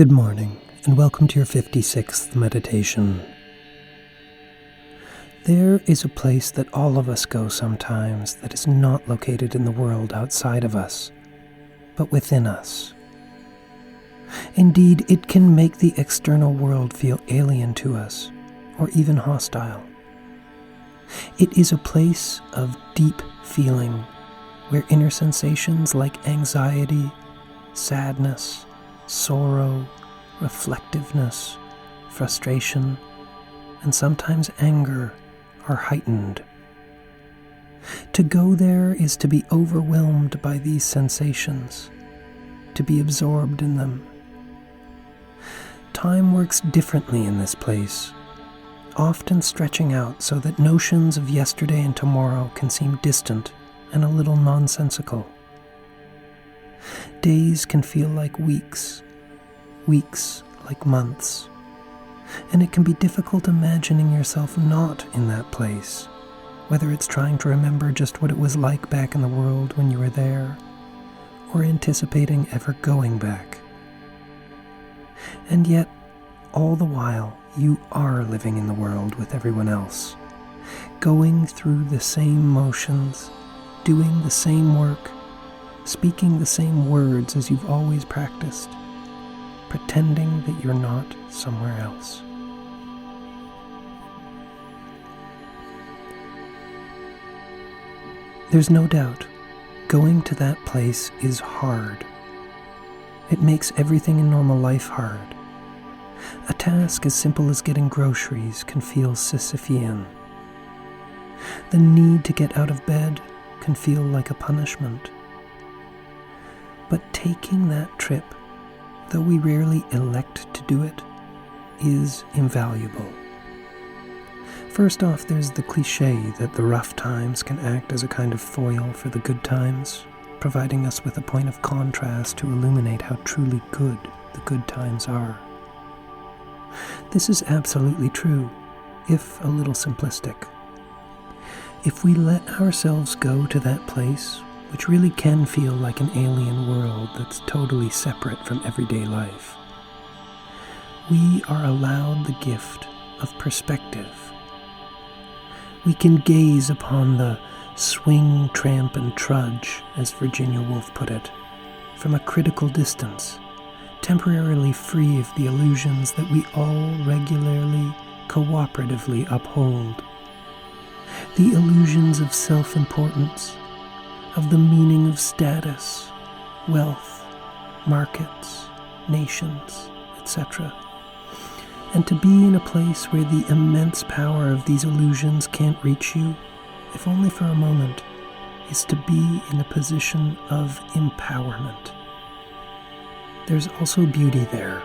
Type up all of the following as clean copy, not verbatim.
Good morning, and welcome to your 56th meditation. There is a place that all of us go sometimes that is not located in the world outside of us, but within us. Indeed, it can make the external world feel alien to us, or even hostile. It is a place of deep feeling, where inner sensations like anxiety, sadness, sorrow, reflectiveness, frustration, and sometimes anger are heightened. To go there is to be overwhelmed by these sensations, to be absorbed in them. Time works differently in this place, often stretching out so that notions of yesterday and tomorrow can seem distant and a little nonsensical. Days can feel like weeks, weeks like months, and it can be difficult imagining yourself not in that place, whether it's trying to remember just what it was like back in the world when you were there, or anticipating ever going back. And yet, all the while, you are living in the world with everyone else, going through the same motions, doing the same work, speaking the same words as you've always practiced, pretending that you're not somewhere else. There's no doubt, going to that place is hard. It makes everything in normal life hard. A task as simple as getting groceries can feel Sisyphean. The need to get out of bed can feel like a punishment. But taking that trip, though we rarely elect to do it, is invaluable. First off, there's the cliché that the rough times can act as a kind of foil for the good times, providing us with a point of contrast to illuminate how truly good the good times are. This is absolutely true, if a little simplistic. If we let ourselves go to that place, which really can feel like an alien world that's totally separate from everyday life, we are allowed the gift of perspective. We can gaze upon the swing, tramp, and trudge, as Virginia Woolf put it, from a critical distance, temporarily free of the illusions that we all regularly, cooperatively uphold. The illusions of self-importance, of the meaning of status, wealth, markets, nations, etc. And to be in a place where the immense power of these illusions can't reach you, if only for a moment, is to be in a position of empowerment. There's also beauty there.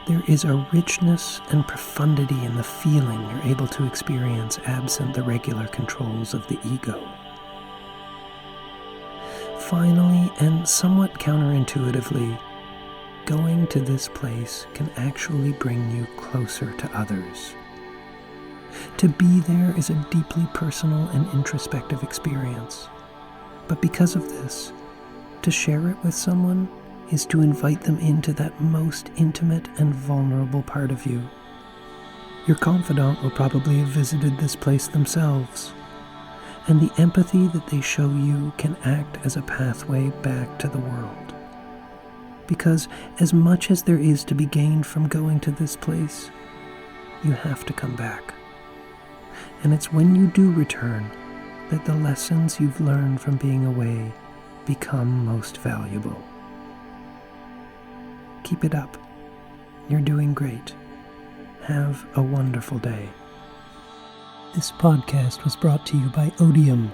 There is a richness and profundity in the feeling you're able to experience absent the regular controls of the ego. Finally, and somewhat counterintuitively, going to this place can actually bring you closer to others. To be there is a deeply personal and introspective experience. But because of this, to share it with someone is to invite them into that most intimate and vulnerable part of you. Your confidant will probably have visited this place themselves, and the empathy that they show you can act as a pathway back to the world. Because as much as there is to be gained from going to this place, you have to come back. And it's when you do return that the lessons you've learned from being away become most valuable. Keep it up. You're doing great. Have a wonderful day. This podcast was brought to you by Odium.